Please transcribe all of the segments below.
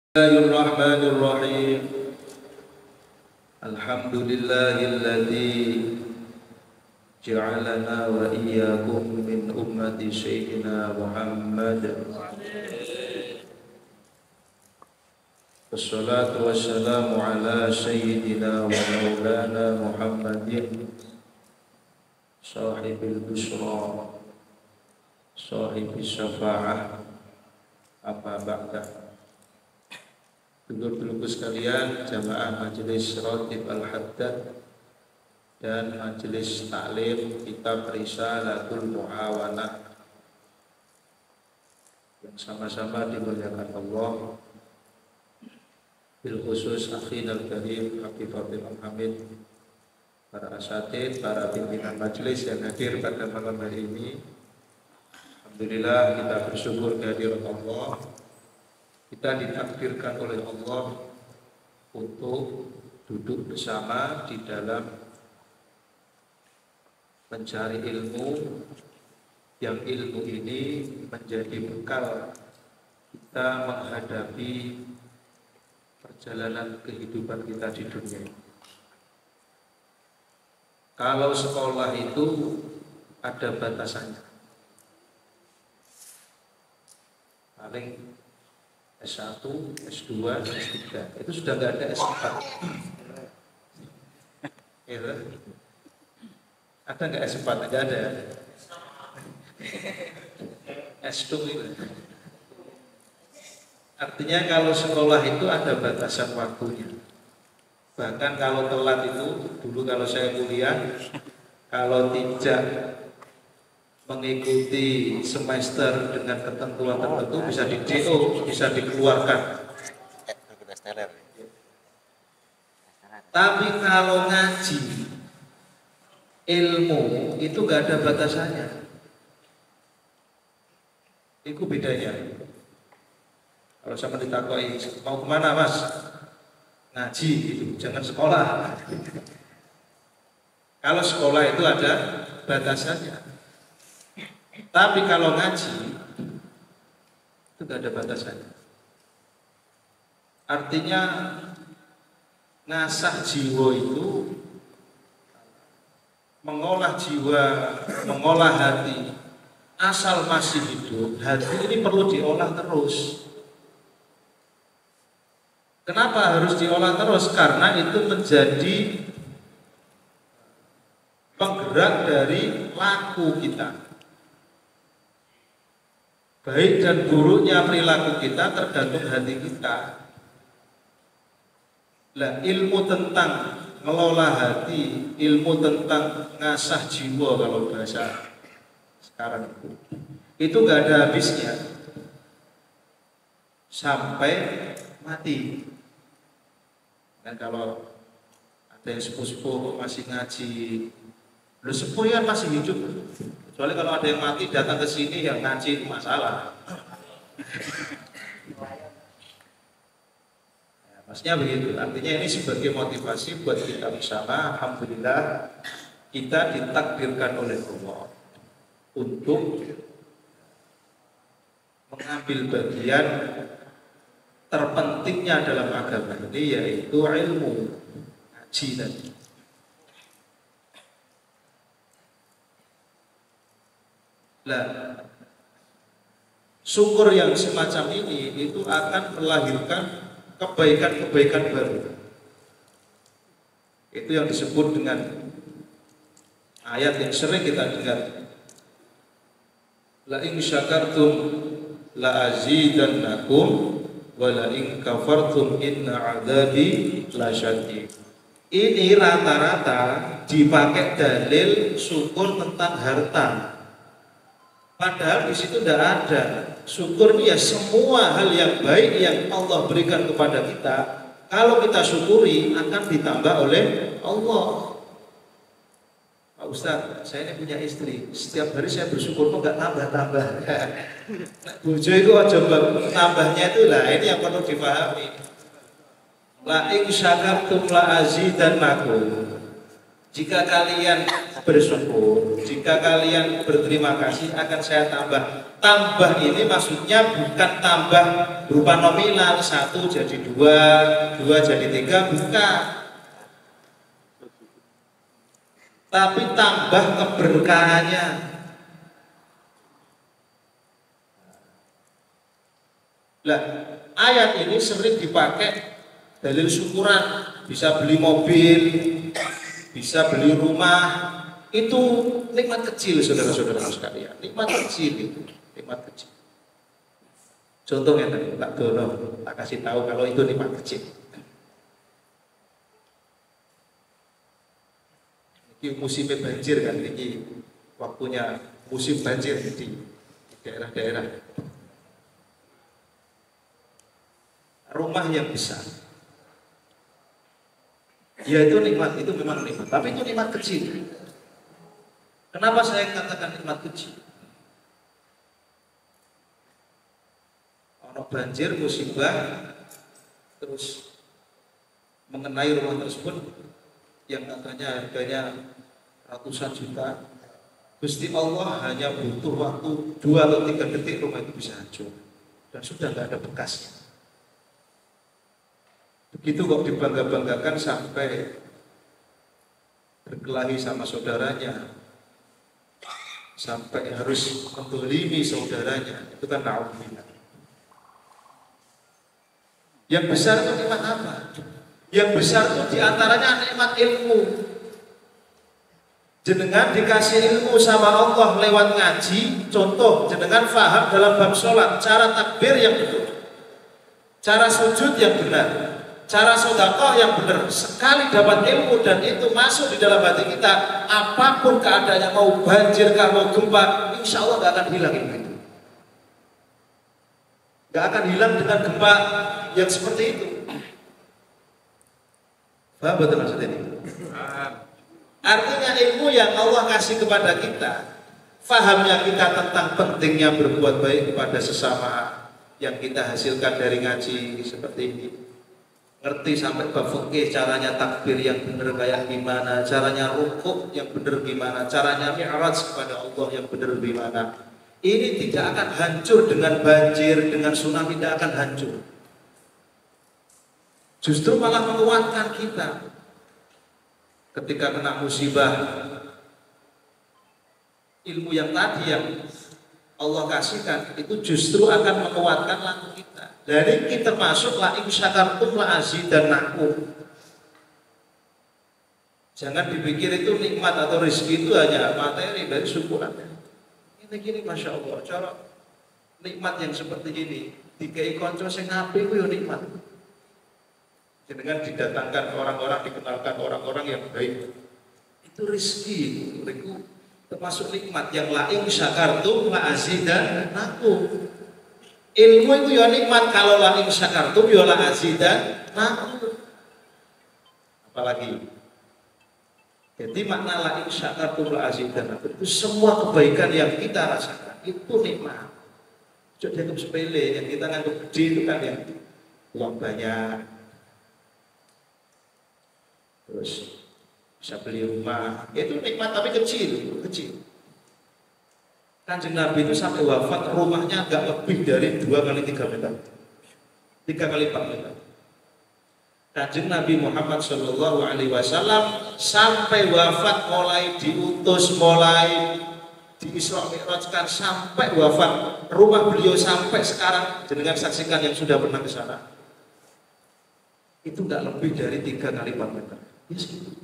Bismillahirrahmanirrahim. Alhamdulillahilladzi ja'alana wa iyyakum min ummati sayyidina Muhammad. Wassalatu wassalamu ala sayyidina wa maulana Muhammadin sahibil busra sahibis syafa'ah. Apa ba'da. Dulur-dulurku sekalian, jamaah majelis Ratib Al-Haddad dan majelis taklim kitab Risalatul Muawanah yang sama-sama dimuliakan Allah, bil khusus akhina al-karim Habib Abdul Hamid, para asatid, para pimpinan majelis yang hadir pada malam hari ini. Alhamdulillah, kita bersyukur kehadirat Allah. Kita ditakdirkan oleh Allah untuk duduk bersama di dalam mencari ilmu, yang ilmu ini menjadi bekal kita menghadapi perjalanan kehidupan kita di dunia. Kalau sekolah itu ada batasannya, paling S1, S2, S3, itu sudah nggak ada S4. Ada nggak S4? Nggak ada. S2 itu. Artinya kalau sekolah itu ada batasan waktunya. Bahkan kalau telat itu, dulu kalau saya kuliah, kalau tidak mengikuti semester dengan ketentuan tertentu bisa di DO, bisa dikeluarkan. Tapi kalau ngaji ilmu itu gak ada batasannya. Itu bedanya. Kalau sama ditakoi mau kemana mas? Ngaji gitu, jangan sekolah. Kalau sekolah itu ada batasannya. Tapi kalau ngaji itu gak ada batasannya. Artinya ngasah jiwa itu, mengolah jiwa, mengolah hati. Asal masih hidup, hati ini perlu diolah terus. Kenapa harus diolah terus? Karena itu menjadi penggerak dari laku kita. Baik dan buruknya perilaku kita tergantung hati kita. Lah, ilmu tentang ngelola hati, ilmu tentang ngasah jiwa kalau bahasa sekarang itu gak ada habisnya sampai mati. Dan kalau ada yang sepuh-sepuh masih ngaji, lu sepuh ya masih hidup. Kecuali kalau ada yang mati datang ke sini yang ngaji masalah. Ya, maksudnya begitu. Artinya ini sebagai motivasi buat kita bersama. Alhamdulillah kita ditakdirkan oleh Allah untuk mengambil bagian terpentingnya dalam agama ini, yaitu ilmu ngaji tadi. Nah, syukur yang semacam ini itu akan melahirkan kebaikan-kebaikan baru. Itu yang disebut dengan ayat yang sering kita dengar. La in syakartum la azidannakum wa la in kafartum inna adzabi lasyadid. Ini rata-rata dipakai dalil syukur tentang harta. Padahal di situ tidak ada. Syukur ya semua hal yang baik yang Allah berikan kepada kita, kalau kita syukuri akan ditambah oleh Allah. Pak Ustadz, saya ini punya istri, setiap hari saya bersyukur kok nggak tambah-tambah. Bojo itu aja tambahnya itu lah, ini yang perlu dipahami. La in syakartum la azidannakum. Jika kalian bersyukur, jika kalian berterima kasih, akan saya tambah. Tambah ini maksudnya bukan tambah berupa nominal, 1 jadi 2, 2 jadi 3, bukan. Tapi tambah keberkahannya. Lah, ayat ini sering dipakai dalil syukuran, bisa beli mobil, bisa beli rumah, itu nikmat kecil saudara-saudara sekalian, nikmat kecil itu, nikmat kecil. Contohnya tadi Pak Dono, tak kasih tahu kalau itu nikmat kecil. Ini musim banjir kan, ini waktunya musim banjir di daerah-daerah. Rumah yang besar, ya itu nikmat, itu memang nikmat, tapi itu nikmat kecil. Kenapa saya katakan nikmat kecil? Ono banjir, musibah, terus mengenai rumah tersebut yang katanya harganya ratusan juta. Gusti Allah hanya butuh waktu 2 atau 3 detik rumah itu bisa hancur dan sudah nggak ada bekasnya. Begitu kok dibangga-banggakan sampai berkelahi sama saudaranya, sampai harus mendolimi saudaranya, itu kan na'udzubillah. Yang besar itu nikmat apa? Yang besar itu diantaranya nikmat ilmu. Jenengan dikasih ilmu sama Allah lewat ngaji. Contoh, jenengan faham dalam bab sholat, cara takbir yang betul, cara sujud yang benar, cara sedekah yang benar. Sekali dapat ilmu dan itu masuk di dalam hati kita, apapun keadaannya, mau banjir, mau gempa, insya Allah gak akan hilang ilmu itu. Gak akan hilang dengan gempa yang seperti itu. Paham betul maksud ini? Artinya ilmu yang Allah kasih kepada kita, fahamnya kita tentang pentingnya berbuat baik kepada sesama yang kita hasilkan dari ngaji seperti ini. Ngerti sampai bab fikih, caranya takbir yang benar kayak gimana, caranya rukuk yang benar gimana, caranya mi'raj kepada Allah yang benar gimana. Ini tidak akan hancur dengan banjir, dengan tsunami, tidak akan hancur. Justru malah menguatkan kita. Ketika kena musibah, ilmu yang tadi yang Allah kasihkan itu justru akan menguatkan langkah kita. Dari kita masuk la in syakartum la azidannakum. Jangan dipikir itu nikmat atau rezeki itu hanya materi dari syukurannya. Ini gini, masya Allah, cara nikmat yang seperti ini dikai konco sing apik ku yo nikmat. Dengan didatangkan orang-orang, dikenalkan orang-orang yang baik, itu rezeki, itu termasuk nikmat yang la in syakartum la azidannakum. Ilmu itu ya nikmat, kalau la in syakartum ya la azidannakum. Apalagi jadi makna la in syakartum la azidannakum itu semua kebaikan yang kita rasakan itu nikmat. Jangan dianggap sepele, yang kita nganggap gede itu kan yang uang banyak, terus bisa beli rumah, itu nikmat tapi kecil, kecil. Kanjeng Nabi itu sampai wafat rumahnya agak lebih dari 2 kali 3 meter, 3 kali 4 meter. Kanjeng Nabi Muhammad Shallallahu Alaihi Wasallam sampai wafat, mulai diutus, mulai di Isra Mi'rajkan sampai wafat, rumah beliau sampai sekarang jenengan saksikan yang sudah pernah ke sana, itu nggak lebih dari 3 kali 4 meter. Ya segitu.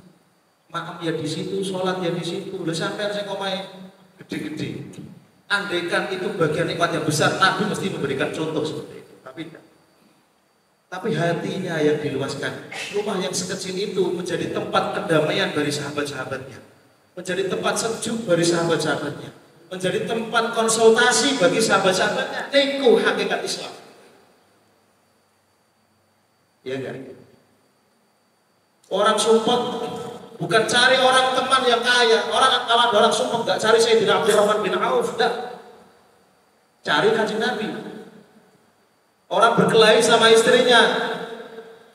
Makam ya di situ, sholat ya di situ. Lalu sampai saya ngomongin gede-gede. Andaikan itu bagian nikmat yang besar, Nabi mesti memberikan contoh seperti itu. Tapi tidak. Tapi hatinya yang diluaskan. Rumah yang sekecil itu menjadi tempat kedamaian bagi sahabat-sahabatnya, menjadi tempat sejuk bagi sahabat-sahabatnya, menjadi tempat konsultasi bagi sahabat-sahabatnya. Itu hakikat Islam. Iya enggak? Orang Sumpah bukan cari orang teman yang kaya, orang Sumpah enggak cari Sayyidina Abdurrahman bin Auf, enggak. Cari Kanjeng Nabi. Orang berkelahi sama istrinya,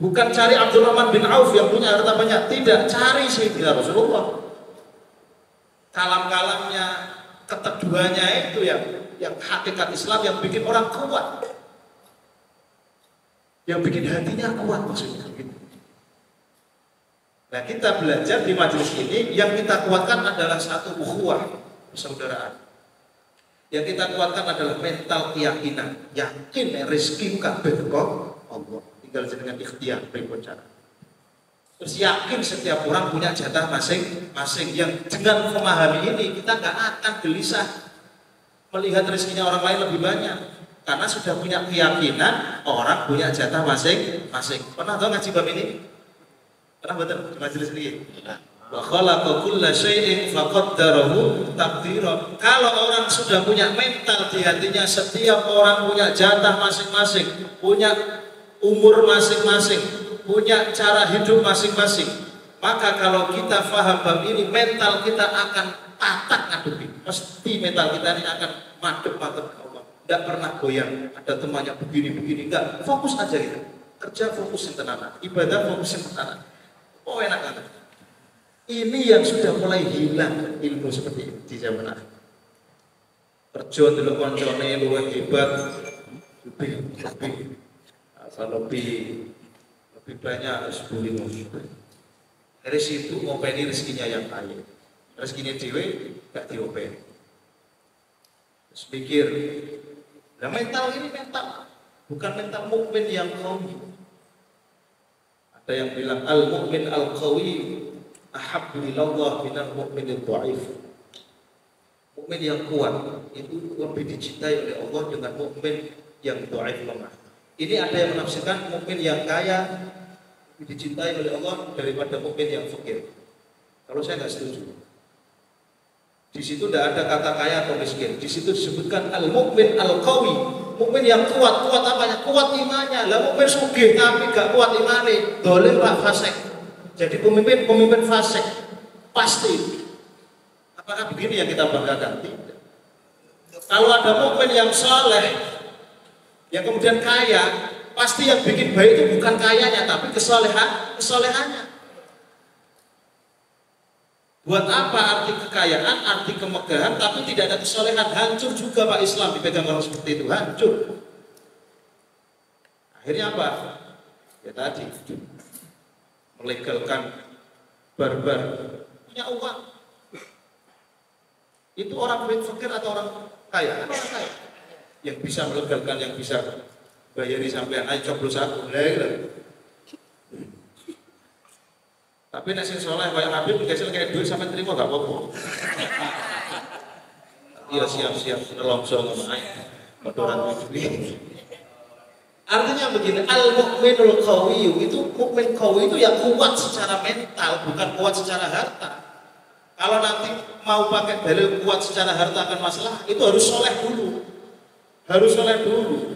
Bukan cari Abdurrahman bin Auf yang punya harta banyak, tidak, cari Sayyidina Rasulullah. Kalam-kalamnya, keteduhannya itu yang hakikat Islam yang bikin orang kuat. Yang bikin hatinya kuat maksudnya gitu. Nah, kita belajar di majelis ini yang kita kuatkan adalah satu ukhuwah, persaudaraan. Yang kita kuatkan adalah mental keyakinan, yakin rezeki kabeh teko Allah. Tinggal dengan ikhtiar pripun cara. Terus yakin setiap orang punya jatah masing-masing. Yang dengan memahami ini kita nggak akan gelisah melihat rezekinya orang lain lebih banyak, karena sudah punya keyakinan orang punya jatah masing-masing. Pernah tahu ngaji bab ini? Pernah betul di majelis ini? Wa khalaqa kulla syai'in faqaddarahu taqdira. Kalau orang sudah punya mental di hatinya, setiap orang punya jatah masing-masing, punya umur masing-masing, punya cara hidup masing-masing. Maka kalau kita faham bab ini, mental kita akan tatak ngadepi. Pasti mental kita ini akan madep-madep ke Allah. Tidak pernah goyang. Ada temannya begini-begini, enggak. Fokus aja kita. Kerja fokus yang tenanan, ibadah fokus yang tenanan. Oh enak banget. Ini yang sudah mulai hilang ilmu seperti ini di zaman akhir. Kerja dulu koncone luwih hebat, lebih banyak sebuli musuh. Dari situ ngopeni rezekinya yang kaya, rezekinya dewe gak diopeni. Terus pikir, nah mental ini mental, bukan mental mukmin yang qawi. Ada yang bilang al mukmin al qawi ahabbu ilallah minal mukminid dhaif. Mukmin yang kuat itu lebih dicintai oleh Allah dengan mukmin yang dhaif lemah. Ini ada yang menafsirkan mukmin yang kaya lebih dicintai oleh Allah daripada mukmin yang fakir. Kalau saya nggak setuju. Di situ tidak ada kata kaya atau miskin. Di situ disebutkan al-mukmin al-qawi, mukmin yang kuat. Kuat apanya? Kuat imannya. Lah mukmin sugih tapi gak kuat imane, dolim pak fasik. Jadi pemimpin fasik pasti. Apakah begini yang kita banggakan? Tidak. Kalau ada mukmin yang saleh, yang kemudian kaya, pasti yang bikin baik itu bukan kayanya, tapi kesolehannya. Buat apa arti kekayaan, arti kemegahan, tapi tidak ada kesolehan? Hancur juga Pak Islam dipegang orang seperti itu, hancur. Akhirnya apa? Ya tadi, melegalkan barbar, punya uang. Itu orang fakir atau orang kaya? Orang kaya. Yang bisa melegalkan, yang bisa bayari sampai ayo coblos aku, tapi nek sing saleh kaya Habib dikasih kayak duit sampai terima gak apa-apa. Iya siap-siap nelongso ngono ae. Kotoran duit. Artinya begini, al-mukminul qawi itu mukmin qawi itu yang kuat secara mental, bukan kuat secara harta. Kalau nanti mau pakai dalil kuat secara harta akan masalah, itu harus soleh dulu. Harus soleh dulu.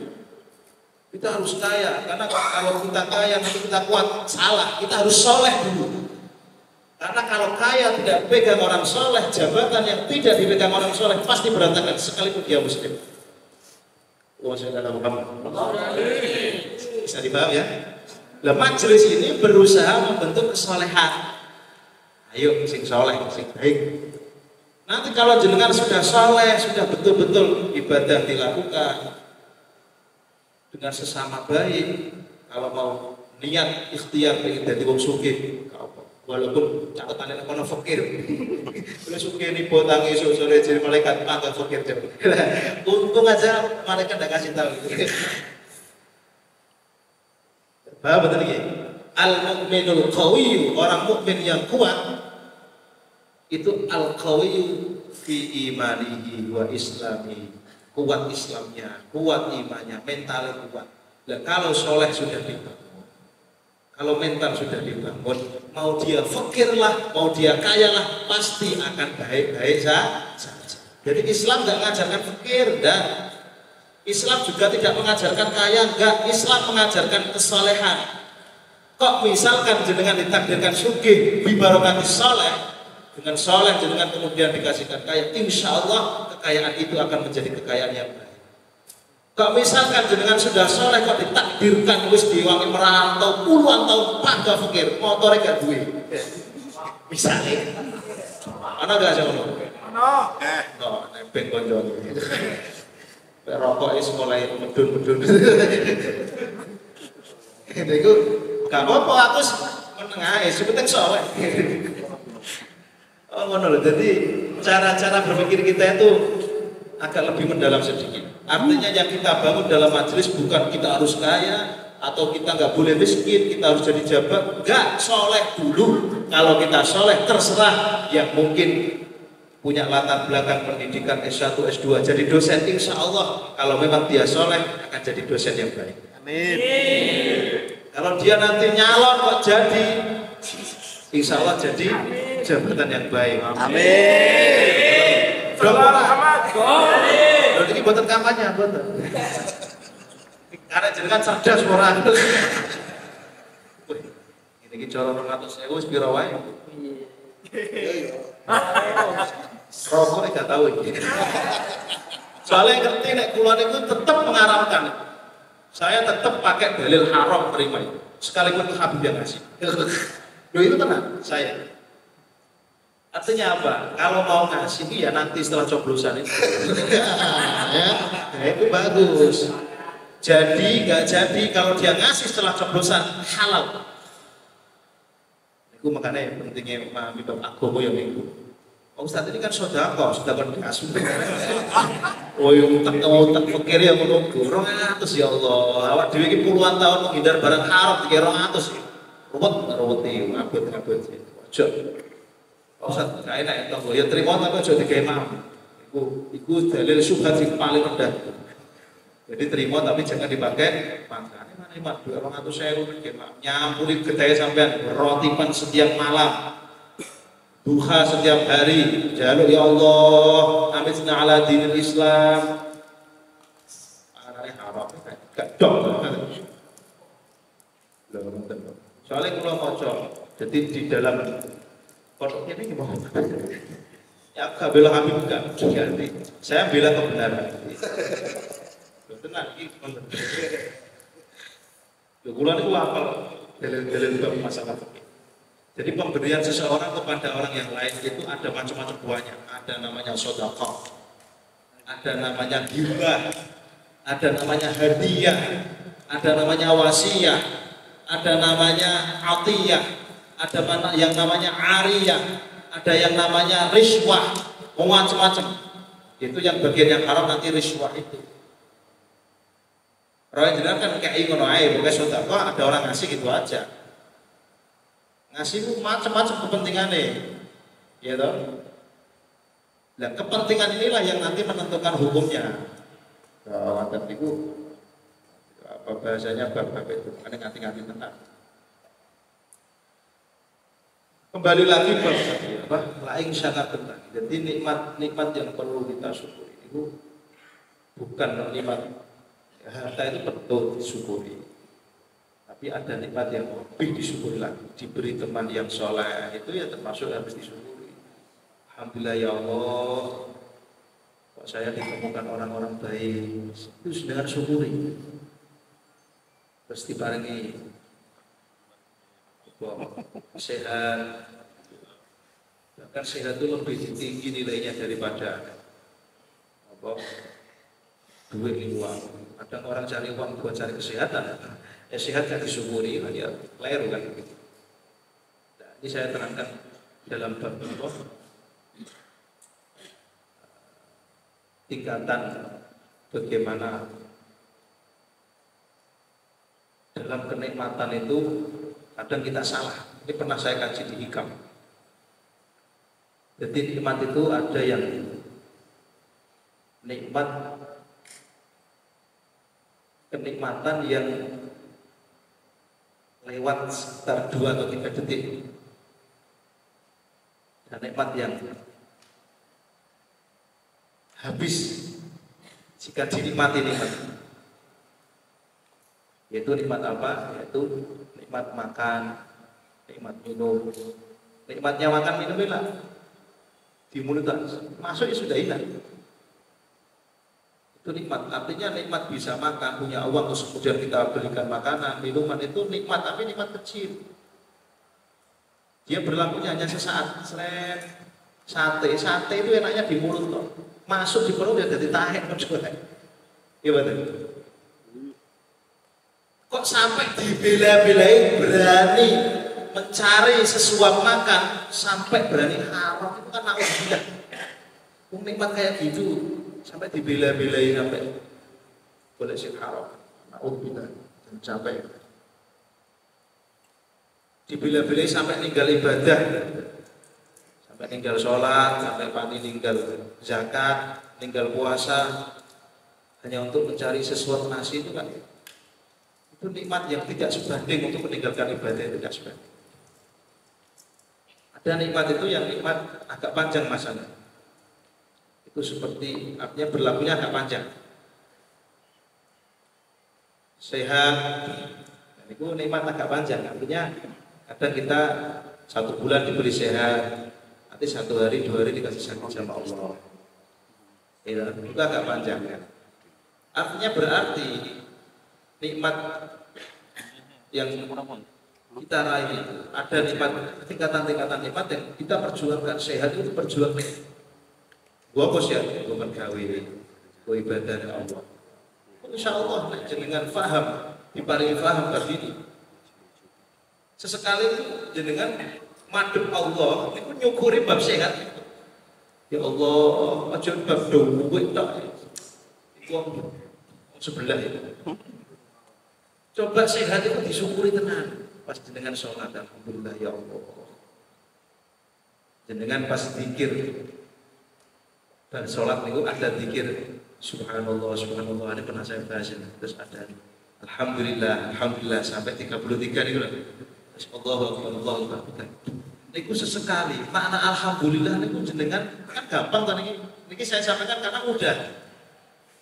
Kita harus kaya, karena kalau kita kaya nanti kita kuat, salah. Kita harus soleh dulu. Karena kalau kaya tidak pegang orang soleh, jabatan yang tidak dipegang orang soleh pasti berantakan sekalipun dia muslim. Bisa dipaham ya? Nah, majelis ini berusaha membentuk kesolehan. Ayo sing soleh, sing baik. Nanti kalau jenengan sudah soleh, sudah betul-betul ibadah dilakukan dengan sesama baik, kalau mau niat ikhtiar pengen jadi wong sugih, walaupun catatannya kono fakir, boleh sugih nih botangi sore jadi malaikat mata fakir jauh. Untung aja malaikat tidak kasih tahu. Paham betul ya? Al-mukminul qawi, orang mukmin yang kuat. Itu al-qawiyyu fi imanihi wa islami, kuat Islamnya, kuat imannya, mentalnya kuat. Dan kalau soleh sudah dibangun, kalau mental sudah dibangun, mau dia fakir lah, mau dia kaya lah, pasti akan baik-baik saja. Jadi Islam nggak mengajarkan fakir, dan Islam juga tidak mengajarkan kaya, enggak. Islam mengajarkan kesolehan. Kok misalkan jenengan ditakdirkan sugih bi barokatis soleh, dengan soleh dengan kemudian dikasihkan kaya, insya Allah kekayaan itu akan menjadi kekayaan yang baik. Kok misalkan jenengan sudah soleh kok ditakdirkan wis diwangi merantau puluhan tahun pada fakir, motornya gak duwe. Misalnya, ana gak sih ngono? Ana. No, nebeng konco. Rokok is mulai medun-medun. Itu gak apa-apa aku menengah, sepenting soleh. Oh ngono loh. Jadi cara-cara berpikir kita itu agak lebih mendalam sedikit. Artinya yang kita bangun dalam majelis bukan kita harus kaya atau kita nggak boleh miskin, kita harus jadi jabat. Nggak, soleh dulu. Kalau kita soleh terserah yang mungkin punya latar belakang pendidikan S1, S2 jadi dosen, insya Allah kalau memang dia soleh akan jadi dosen yang baik. Amin. Kalau dia nanti nyalon kok jadi, insya Allah jadi jabatan yang baik. Amin. Lalu ini buatan kampanye, buatan. Karena jenengan cerdas orang. Ini cara 200.000 sepiro wae. Rokok ini gak tahu ini. Soalnya ngerti nek kula niku tetap mengharamkan. Saya tetap pakai dalil haram terima itu. Sekalipun Habib yang ngasih. Loh itu tenang, saya. Artinya apa? Kalau mau ngasih ya nanti setelah coblosan itu. Ya, itu bagus. Jadi nggak jadi kalau dia ngasih setelah coblosan halal. Itu makanya pentingnya memahami bab agama yang itu. Oh, Ustaz ini kan sodako, sudah dikasih. Oh yang tak pikir ya menunggu. 200 ya Allah. Awak dewi ini puluhan tahun menghindar barang haram 300. Ruwet nih, ngabut. Ojo. Ustaz, gak enak itu, ya terima tapi aja digawe mam. Iku dalil syubhat sing paling rendah. Jadi terima tapi jangan dipakai makane mana iman 200.000 digawe mam. Nyampuri gedhe sampean rotipan setiap malam. Duha setiap hari. Jaluk ya Allah, amitna ala dinil Islam. Anane harap gak dok. Soalnya kula maca, jadi di dalam pondok ini gimana? Ya gak bela Habib enggak diganti. Saya bela kebenaran. Tenang iki bener. Lho kula niku hafal dalil-dalil bab masalah fikih. Jadi pemberian seseorang kepada orang yang lain itu ada macam-macam buahnya. Ada namanya sedekah. Ada namanya hibah. Ada namanya hadiah. Ada namanya wasiyah. Ada namanya atiyah. Ada yang namanya ariyah, ada yang namanya riswah, macam-macam. Itu yang bagian yang haram nanti riswah itu. Orang jenengan kan kayak ngono ae, pokoke sedekah ada orang ngasih gitu aja. Ngasih itu macam-macam kepentingannya. Ya toh? Dan kepentingan inilah yang nanti menentukan hukumnya. Kalau itu apa bahasanya bab itu? Ada nganti-nganti tentang. Kembali lagi apa? Lain sangat tentang. Jadi nikmat yang perlu kita syukuri itu bukan nikmat harta itu betul disyukuri. Tapi ada nikmat yang lebih disyukuri lagi. Diberi teman yang soleh itu ya termasuk harus disyukuri. Alhamdulillah ya Allah. Kok saya ditemukan orang-orang baik. Itu dengan syukuri. Terus dibarengi sehat, bahkan sehat itu lebih tinggi nilainya daripada apa duit uang. Kadang orang cari uang buat cari kesehatan, ya sehat kan disyukuri, ya keliru kan. Nah, ini saya terangkan dalam bab tingkatan bagaimana dalam kenikmatan itu. Kadang kita salah. Ini pernah saya kaji di Hikam. Jadi nikmat itu ada yang nikmat kenikmatan yang lewat sekitar 2 atau 3 detik. Dan nikmat yang habis jika dinikmati nikmat. Yaitu nikmat apa? Yaitu nikmat makan, nikmat minum. Nikmatnya makan minum enak. Di mulut masuk ya sudah enak. Itu nikmat, artinya nikmat bisa makan, punya uang, terus kemudian kita belikan makanan, minuman, itu nikmat, tapi nikmat kecil. Dia berlakunya hanya sesaat. Sate itu enaknya di mulut kok. Masuk di perut ya jadi tahe. Iya betul. Kok sampai dibela-belain berani mencari sesuap makan, sampai berani haram, itu kan naudzubillah. Nikmat kayak gitu sampai dibela-belain, sampai boleh sih haram, naudzubillah, dan sampai dibela-belain sampai ninggal ibadah, sampai ninggal sholat, sampai pati ninggal zakat, ninggal puasa, hanya untuk mencari sesuatu nasi, itu kan itu nikmat yang tidak sebanding untuk meninggalkan ibadah, itu tidak sebanding. Ada nikmat itu yang nikmat agak panjang masanya. Itu seperti, artinya berlakunya agak panjang. Sehat, dan itu nikmat agak panjang. Artinya kadang kita 1 bulan diberi sehat, nanti 1 hari 2 hari dikasih sakit sama Allah. Itu agak panjang kan. Artinya berarti nikmat yang kita raih itu ada nikmat, tingkatan-tingkatan nikmat yang kita perjuangkan. Sehat itu perjuangkan. Gua bos ya, gua bergawe, gua ibadah dengan Allah. Insya Allah jenengan faham, diparingi faham tadi ini. Sesekali jenengan madhep Allah, itu nyukuri bab sehat. Ya Allah, aja bab duit tak. Itu sebelah itu. Coba sehat itu disyukuri tenan. Pas jenengan sholat, alhamdulillah ya Allah. Jenengan pas zikir dan sholat itu ada zikir subhanallah, subhanallah, ini pernah saya bahas ini. Terus ada alhamdulillah sampai 33 itu lah. Allahu akbar. Niku sesekali makna alhamdulillah niku jenengan kan gampang kan ini saya sampaikan karena mudah.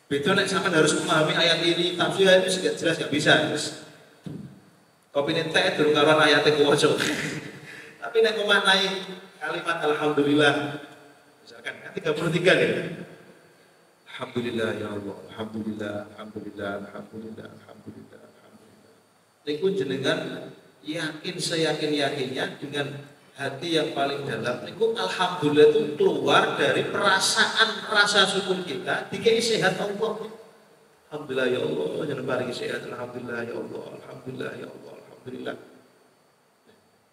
Beda nek sampean harus memahami ayat ini, tafsir itu sudah jelas enggak bisa. Kopi teh durung karuan ayate kuwaca. Tapi nek memaknai kalimat alhamdulillah misalkan 33 ya. Alhamdulillah ya Allah, alhamdulillah, alhamdulillah, alhamdulillah, alhamdulillah, alhamdulillah. Niku jenengan yakin seyakin-yakinnya dengan hati yang paling dalam. Niku alhamdulillah itu keluar dari perasaan rasa syukur kita dikai sehat Allah. Alhamdulillah ya Allah, jangan paringi sehat. Alhamdulillah ya Allah, alhamdulillah ya Allah, alhamdulillah.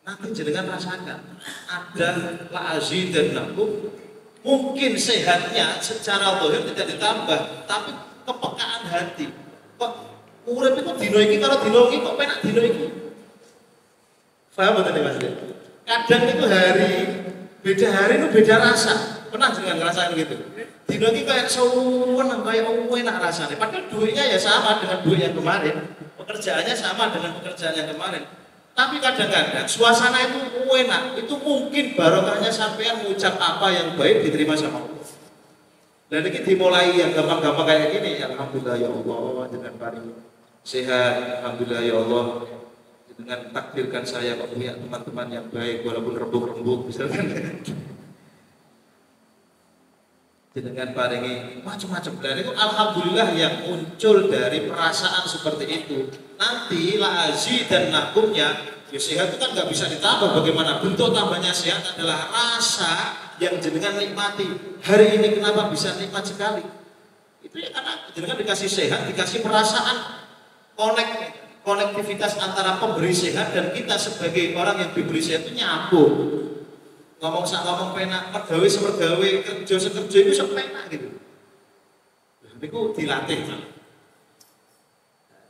Nanti jenengan rasakan ada la'azidannakum. Mungkin sehatnya secara zahir tidak ditambah, tapi kepekaan hati. Kok urip itu dino iki karo dino iki kok penak dino iki. Paham betul Mas? Kadang itu hari beda hari itu beda rasa. Pernah jenengan ngerasain gitu? Dino iki kayak seneng, kayak enak rasanya. Padahal duitnya ya sama dengan duit yang kemarin. Pekerjaannya sama dengan pekerjaan yang kemarin. Tapi kadang-kadang suasana itu enak, itu mungkin barokahnya sampean mengucap apa yang baik diterima sama Allah. Dan ini dimulai yang gampang-gampang kayak gini, alhamdulillah ya Allah, dengan paling sehat, alhamdulillah ya Allah, dengan takdirkan saya kok punya teman-teman yang baik walaupun rembuk-rembuk misalkan. Dengan paringi macam-macam. Dan itu alhamdulillah yang muncul dari perasaan seperti itu. Nanti la'azi dan nakumnya, ya sehat itu kan nggak bisa ditambah. Bagaimana bentuk tambahnya sehat adalah rasa yang jenengan nikmati. Hari ini kenapa bisa nikmat sekali? Itu ya karena jenengan dikasih sehat, dikasih perasaan konektivitas antara pemberi sehat dan kita sebagai orang yang diberi sehat itu nyambung. Ngomong penak, mergawe semergawe, kerja sekerja itu sepenak gitu. Itu dilatih kan.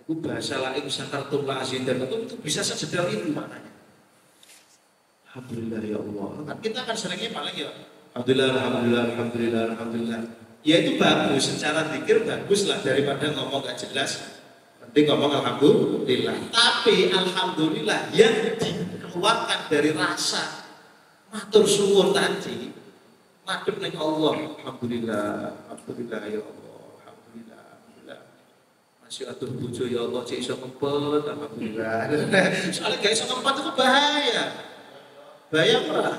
Itu bahasa lain sakartum la'azidan itu bisa sedetail itu maknanya. Alhamdulillah ya Allah. Kan kita kan seringnya paling ya alhamdulillah, alhamdulillah, alhamdulillah, alhamdulillah. Ya itu bagus, secara zikir bagus lah daripada ngomong gak jelas. Penting ngomong alhamdulillah. Tapi alhamdulillah yang dikeluarkan dari rasa matur suwun tadi, madhep ning Allah. Alhamdulillah, alhamdulillah ya Allah, alhamdulillah, alhamdulillah. Masih atur bojo ya Allah, cek iso ngempet, alhamdulillah. Soalnya gak iso ngempet itu bahaya. Bahaya ora?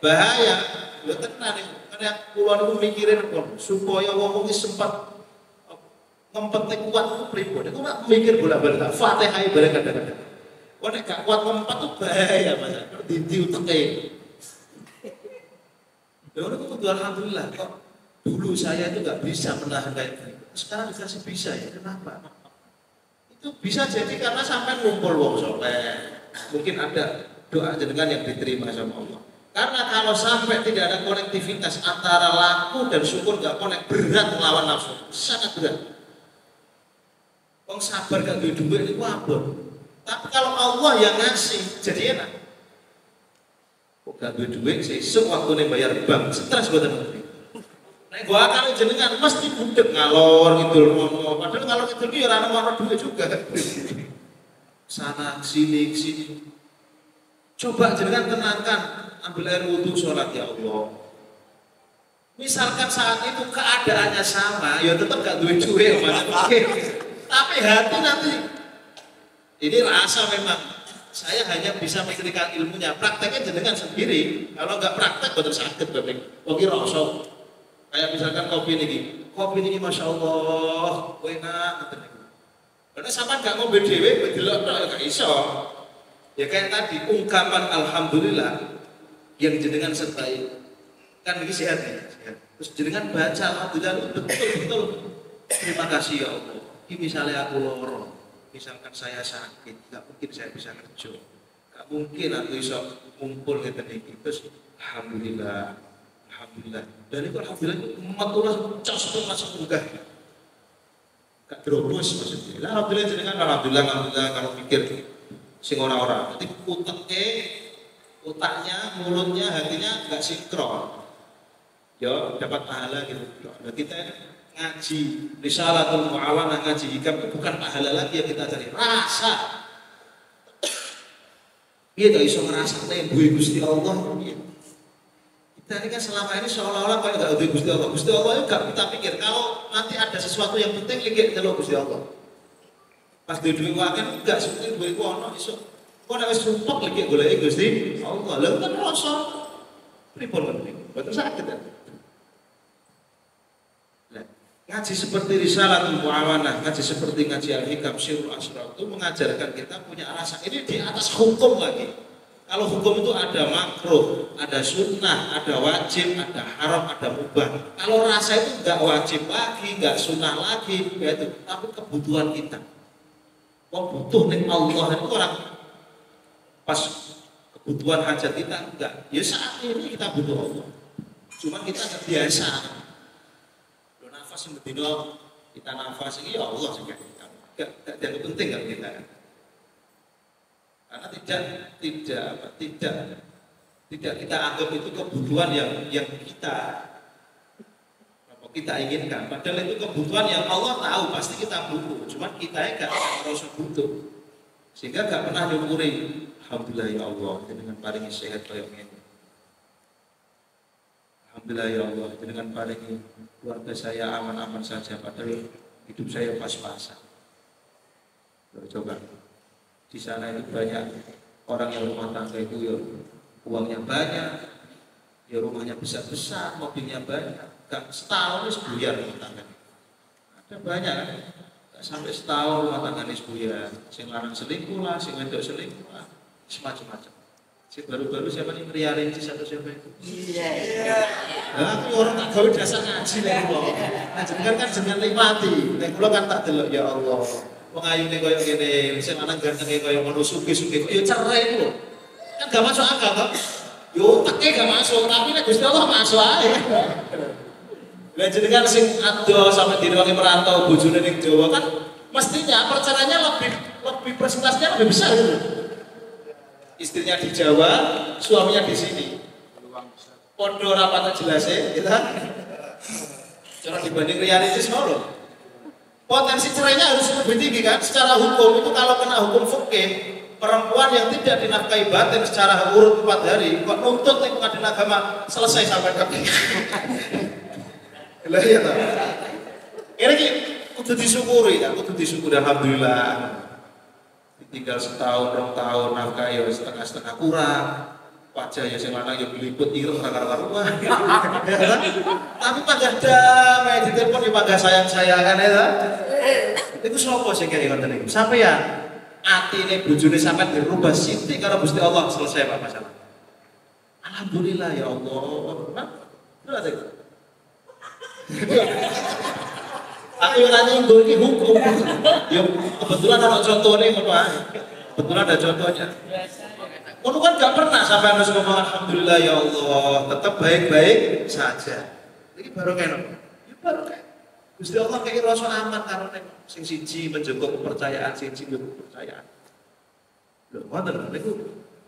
Bahaya. Lho tenan iki. Karena kula niku mikirin supaya wong iki sempat ngempetnya kuat itu pribadi, aku nggak mikir bola-balik, Fatihah ibarat kadang-kadang. Kau nek gak kuat ngempet tuh bahaya mas, di uteknya. Ya udah aku tuh alhamdulillah kok dulu saya itu nggak bisa menahan kayak gini, sekarang dikasih bisa ya, kenapa? Itu bisa jadi karena sampai ngumpul wong soleh, mungkin ada doa jenengan yang diterima sama Allah. Karena kalau sampai tidak ada konektivitas antara laku dan syukur gak konek, berat melawan nafsu, sangat berat. Wong sabar gak duwe duit itu apa? Tapi kalau Allah yang ngasih, jadi enak. Kok gak duwe duit, sesuk waktu nih bayar bank, stres buat teman-teman. Nah, gua akan jenengan mesti budek ngalor gitu, padahal ngalor itu dia orang duit juga. Sana sini sini. Coba jenengan tenangkan, ambil air wudhu sholat ya Allah. Misalkan saat itu keadaannya sama, ya tetap gak duit-duit tapi hati nanti ini rasa memang saya hanya bisa memberikan ilmunya, prakteknya jenengan sendiri. Kalau nggak praktek betul sakit bapak. Oke rasa kayak misalkan kopi ini masya Allah enak. Karena sama nggak mau berdiri bedelok nggak iso. Ya kayak tadi ungkapan alhamdulillah yang jenengan sertai kan ini sehat ya, sehat. Terus jenengan baca alhamdulillah betul terima kasih ya Allah. Ini misalnya aku loro, misalkan saya sakit, nggak mungkin saya bisa kerja, nggak mungkin aku bisa kumpul gitu nih. Terus alhamdulillah, alhamdulillah. Dan itu alhamdulillah matullah cas pun masuk enggak, nggak terobos maksudnya. Alhamdulillah jenengan alhamdulillah kalau pikir sing orang-orang, nanti otaknya, mulutnya, hatinya nggak sinkron. Ya dapat pahala gitu. Nah, kita ngaji Risalatul Mu'awanah, ngaji hikam itu bukan pahala lagi yang kita cari, rasa. Iya gak iso ngerasane duwe Gusti Allah. Kita ini kan selama ini seolah-olah kalau gak duwe Gusti Allah itu gak kita pikir kalau nanti ada sesuatu yang penting lagi nyeluk Gusti Allah. Pas duwe wakan enggak seperti duwe ono iso. Kok nek wis sumpek lagi goleki Gusti Allah. Lha kan rasa pripun kan? Betul sakit kan? Ngaji seperti Risalatul Mu'awanah, ngaji seperti ngaji Al-Hikam, Syi'rul Asrar itu mengajarkan kita punya rasa. Ini di atas hukum lagi. Kalau hukum itu ada makruh, ada sunnah, ada wajib, ada haram, ada mubah. Kalau rasa itu enggak wajib lagi, enggak sunnah lagi, yaitu tapi kebutuhan kita. Kok butuh nih Allah itu orang pas kebutuhan hajat kita enggak. Ya saat ini kita butuh Allah. Cuma kita enggak biasa. Nafas yang berdino kita nafas ini ya Allah juga gak dianggap penting kalau kita karena tidak kita anggap itu kebutuhan yang kita inginkan, padahal itu kebutuhan yang Allah tahu pasti kita butuh, cuma kita gak merasa butuh sehingga gak pernah nyukuri alhamdulillah ya Allah dengan paringi sehat kayak ini. Alhamdulillah ya Allah, dengan paringi keluarga saya aman-aman saja, padahal hidup saya pas-pasan. Coba, di sana itu banyak orang yang rumah tangga itu ya uangnya banyak, ya rumahnya besar-besar, mobilnya banyak, gak setahun ini sebuyar rumah tangga. Ada banyak kan, gak sampai setahun rumah tangga ini sebuyar. Sing lanang selingkuh lah, sing wedok selingkuh lah, semacam-macam. Si baru-baru siapa nih Riarincis atau siapa itu? Iya. Nah, aku orang tak gawe dasar ngaji lagi kok. Nah, jenengan kan jenengan nikmati. Nek kula kan tak delok ya Allah. Wong ayune koyo ngene, sing lanang gantenge koyo ngono sugih-sugih. Ya cerai lho. Kan gak masuk akal toh. Yo teke gak masuk, tapi nek Gusti Allah masuk ae. Lah jenengan sing ado sampe direwangi merantau bojone ning Jawa kan mestinya percaranya lebih presentasinya lebih besar gitu. Istrinya di Jawa, suaminya di sini. Podo rapat jelasnya, gitu kan? Cara dibanding realitis ngono. Potensi cerainya harus lebih tinggi kan? Secara hukum itu kalau kena hukum fikih, perempuan yang tidak dinafkahi batin secara urut 4 hari, kok nuntut nih pengadilan agama selesai sampai ke. Lah iya toh. Ini kudu disyukuri ya, kudu disyukuri alhamdulillah. Tinggal setahun, 2 tahun, nafkah ya setengah-setengah kurang, wajah ya sing lanang ya diliput ireng karuan. Tapi pagah damai ditelepon ya pagah sayang-sayangan ya. Iku sapa sing kaya ngoten niku? Sampeyan atine bojone sampeyan dirubah sithik karo Gusti Allah selesai Pak masalah. Alhamdulillah ya Allah. Terus aku yang nanya ini hukum. Ya kebetulan ada contohnya ngono ae. Kebetulan ada contohnya. Ngono kan gak pernah sampai harus ngomong alhamdulillah ya Allah, tetap baik-baik saja. Iki baru kene. Ya baru kene. Gusti Allah kayak rasa aman karo nek sing siji menjaga kepercayaan, siji menjaga kepercayaan. Lho, ngoten niku.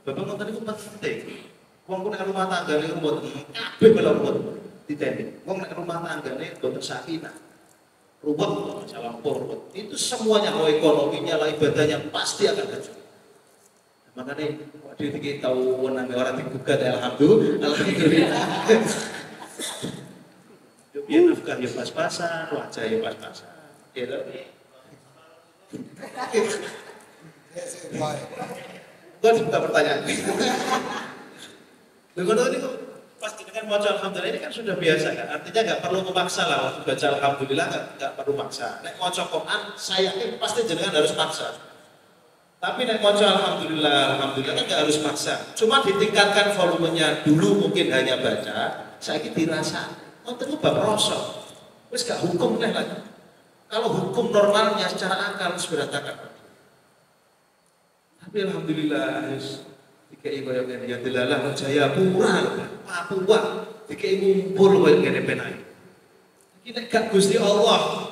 Bapak ngoten niku penting. Wong ku nek rumah tanggane mboten kabeh melu mboten diteni. Wong nek rumah tanggane mboten sakinah. Ruwet, jalan ruwet. Itu semuanya kalau ekonominya, lah ibadahnya pasti akan hancur. Makanya waktu itu kita tahu namanya orang digugat, alhamdulillah. Ya nafkah ya pas-pasan, wajah ya pas-pasan. Gitu. Gue buka pertanyaan. Dengan ini pasti dengan baca alhamdulillah ini kan sudah biasa kan. Artinya nggak perlu memaksa lah waktu baca alhamdulillah nggak perlu maksa. Nek baca Quran saya yakin pasti jenengan harus maksa. Tapi nek baca alhamdulillah kan nggak harus maksa. Cuma ditingkatkan volumenya dulu mungkin hanya baca. Saya kira dirasa. Oh tentu bab rosok. Wes gak hukum nih lagi. Kalau hukum normalnya secara akal berantakan. Tapi alhamdulillah dikai koyo ngene ya delalah Jaya Pura Papua dikai ngumpul koyo ngene penak. Iki nek gak Gusti Allah.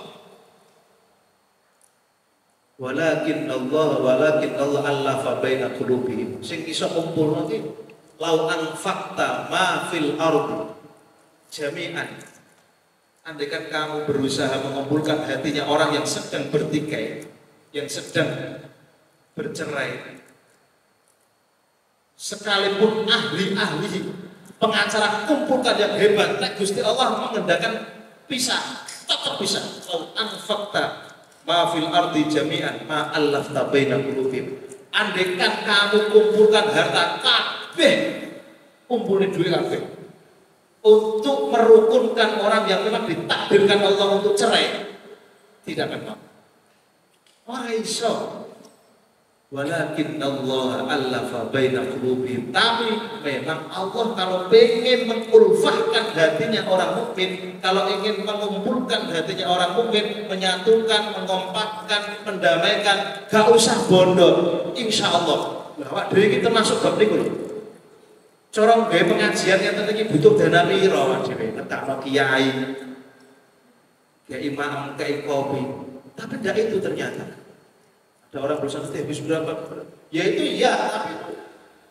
Walakin Allah allafa baina qulubihim. Sing iso kumpul nanti lau anfaqta ma fil ardi jami'an. Andaikan kamu berusaha mengumpulkan hatinya orang yang sedang bertikai, yang sedang bercerai, sekalipun ahli-ahli pengacara kumpulkan yang hebat, nek Gusti Allah mengendahkan pisah, tetap pisah. Lau anfaqta ma fil ardi jami'an ma allafta baina qulubihim. Andaikan kamu kumpulkan harta kabeh, kumpulin duit kabeh untuk merukunkan orang yang memang ditakdirkan Allah untuk cerai, tidak akan mampu. Ora iso. Walakin Allah allafa baina qulubihim. Tapi memang Allah kalau ingin mengulfahkan hatinya orang mukmin, kalau ingin mengumpulkan hatinya orang mukmin, menyatukan, mengompakkan, mendamaikan, gak usah bondo. Insya Allah. Lah dhewe iki termasuk bab niku lho. Corong gawe pengajian yang tadi butuh dana piro dhewe ngetakno kiai. Ya imam kayak kopi. Tapi tidak itu ternyata. Ada orang berusaha habis berapa? Ya itu ya, tapi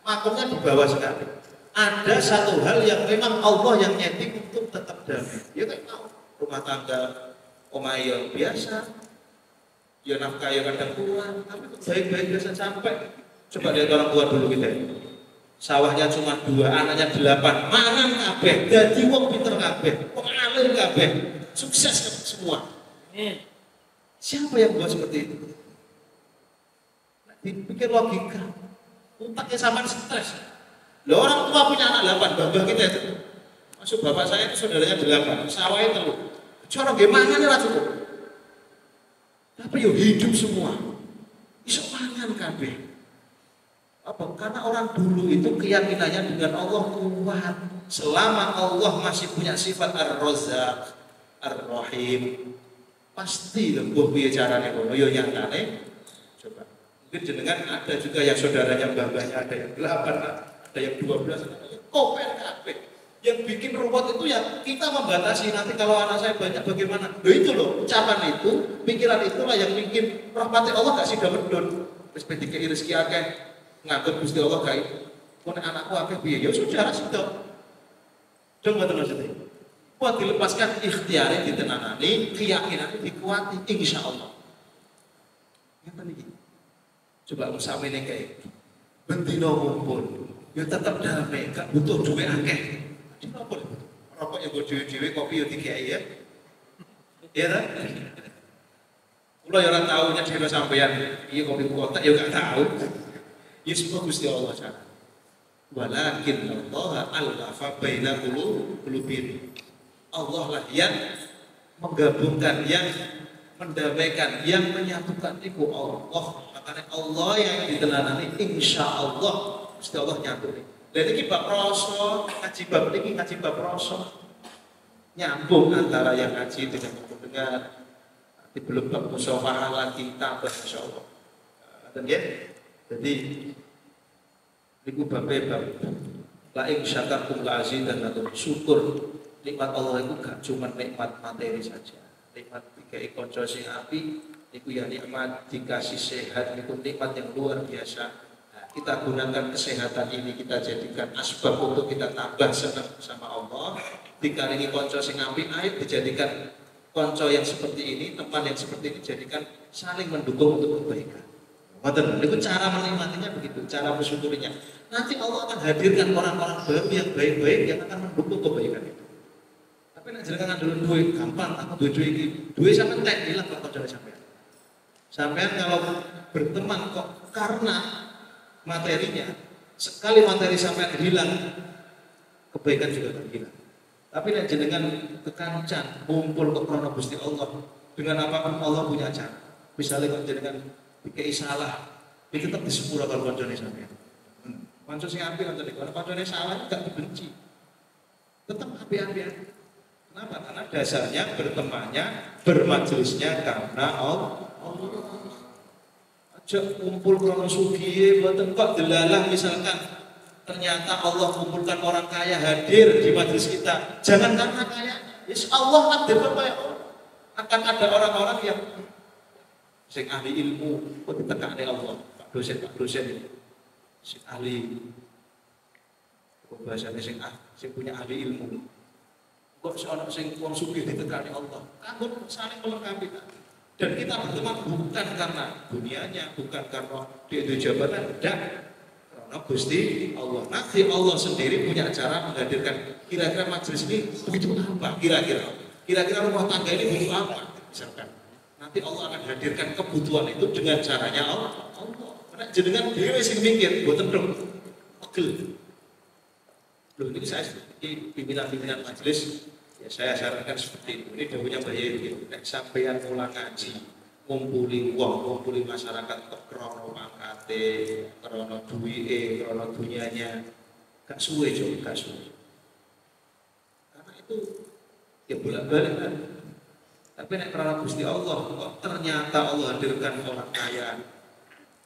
makomnya di bawah sekali. Ada satu hal yang memang Allah yang nyeting untuk tetap damai. Ya kayak mau rumah tangga omayo biasa. Ya nafkah ya kadang kurang, tapi baik-baik biasa sampai. Coba lihat orang tua dulu kita. Sawahnya cuma 2, anaknya 8, mangan kabeh, dadi wong pinter kabeh, wong alim kabeh, sukses semua. Siapa yang buat seperti itu? Dipikir logika, utaknya sama stres. Loh orang tua punya anak 8, babah kita itu. Masuk bapak saya itu saudaranya 8, sawahnya 3. Cara gimana nih cukup? Tapi yo hidup semua, iso mangan kabeh. Apa? Karena orang dulu itu keyakinannya dengan Allah kuat. Selama Allah masih punya sifat Ar-Razzaq, Ar-Rahim, pasti lembuh piye carane ngono yo nyatane. Coba. Mungkin jenengan ada juga yang saudaranya mbah-mbahnya ada yang 8, ada yang 12, kopel kabeh. Yang bikin ruwet itu ya kita membatasi nanti kalau anak saya banyak bagaimana. Loh itu loh, ucapan itu, pikiran itulah yang bikin rahmati Allah gak sida medun. Wis ben dikei rezeki akeh. Nganggep Gusti Allah kae kon anakku akeh piye ya sudah sido dong mboten maksudnya buat dilepaskan ikhtiare ditenanani keyakinane dikuati insyaallah ngeten iki coba usamene kae bendina ngumpul ya tetep damai gak butuh duwe akeh dinapa rokok ya go dhewe-dhewe kopi ya dikiai ya iya ta kula ya ora tau nyedhino sampean iya kopi kotak ya gak tau. Ya semua Gusti Allah cara. Walakin Allah allafa baina qulubihim. Allah lah yang menggabungkan, yang mendamaikan, yang menyatukan itu Allah. Makanya Allah yang ditelanani insya Allah mesti Allah nyatu nih. Dan ini bab rasa, ngaji bab rasa, nyambung antara yang ngaji dengan yang mendengar. Nanti belum bab musyawarah lagi tambah insya Allah. Dan ya, jadi ini bab la in syakartum la azidannakum. Syukur nikmat Allah itu gak cuma nikmat materi saja. Nikmat dikai kanca sing apik niku ya nikmat dikasih sehat niku nikmat yang luar biasa. Nah, kita gunakan kesehatan ini kita jadikan asbab untuk kita tambah senang sama Allah. Dikaringi kanca sing apik ayo dijadikan kanca yang seperti ini, teman yang seperti ini jadikan saling mendukung untuk kebaikan. Ngoten, niku cara menikmatinya begitu, cara bersyukurnya. Nanti Allah akan hadirkan orang-orang baru yang baik-baik yang akan mendukung kebaikan itu. Tapi nek jenengan dulu duit gampang, aku duit iki. Duit sampean tek hilang kok kanca sampean. Sampean kalau berteman kok karena materinya, sekali materi sampean hilang, kebaikan juga akan hilang. Tapi nek jenengan kekancan, kumpul ke krono Gusti Allah, dengan apapun Allah punya cara. Misalnya kalau jenengan dikei salah, itu tetap disepura kalau kancane sampean. Kanca sing apik kanca nek kancane salah enggak dibenci. Tetap apik-apik. Kenapa? Karena dasarnya bertemannya, bermajelisnya karena Allah. Aja kumpul krono sugih mboten kok delalah misalkan ternyata Allah kumpulkan orang kaya hadir di majelis kita. Jangan karena kaya, insya Allah hadir kaya akan ada orang-orang yang sing ahli ilmu kok ditekani Allah. Pak dosen ini sing ahli bahasane sing punya ahli ilmu. Kok seorang sing wong sugih ditekani Allah. Kanggo saling melengkapi. Dan kita berteman bukan karena dunianya, bukan karena dia itu jabatan, tidak. Karena Gusti Allah. Nanti Allah sendiri punya cara menghadirkan kira-kira majelis ini butuh apa? Kira-kira rumah tangga ini butuh apa? Misalkan. Nanti Allah akan hadirkan kebutuhan itu dengan caranya Allah. Karena jenengan dhewe sing mikir, mboten dong. Pegel. Loh ini saya seperti pimpinan majelis, ya saya sarankan seperti itu. Ini dawuhnya Mbah Yai, nek sampeyan mulang ngaji, ngumpuli wong, ngumpuli masyarakat krono pangkate, krono duwike, krono dunyanya, gak suwe jo, gak suwe. Karena itu ya bolak-balik kan. Tapi nek karena Gusti Allah, kok ternyata Allah hadirkan orang kaya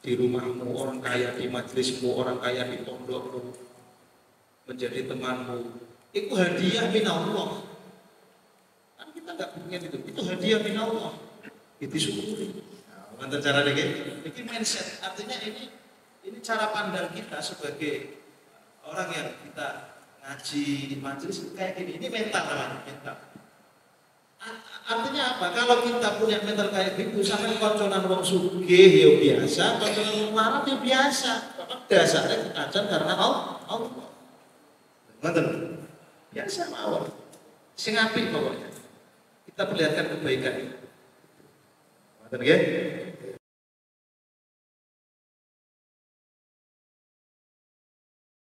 di rumahmu, orang kaya di majelismu, orang kaya di pondokmu, menjadi temanmu. Itu hadiah min Allah. Kan kita nggak punya itu hadiah min Allah. Itu syukuri. Mantan cara deh, ini mindset. Artinya ini cara pandang kita sebagai orang yang kita ngaji di majelis kayak gini. Ini mental namanya, mental. Artinya apa? Kalau kita punya mental kayak gitu, sampai konconan wong sugih ya biasa, konconan wong marah ya biasa. Dasarnya ajan karena Allah. Mantan biasa mawon. Sing apik pokoknya. Kita perlihatkan kebaikan itu. Mantan nggih?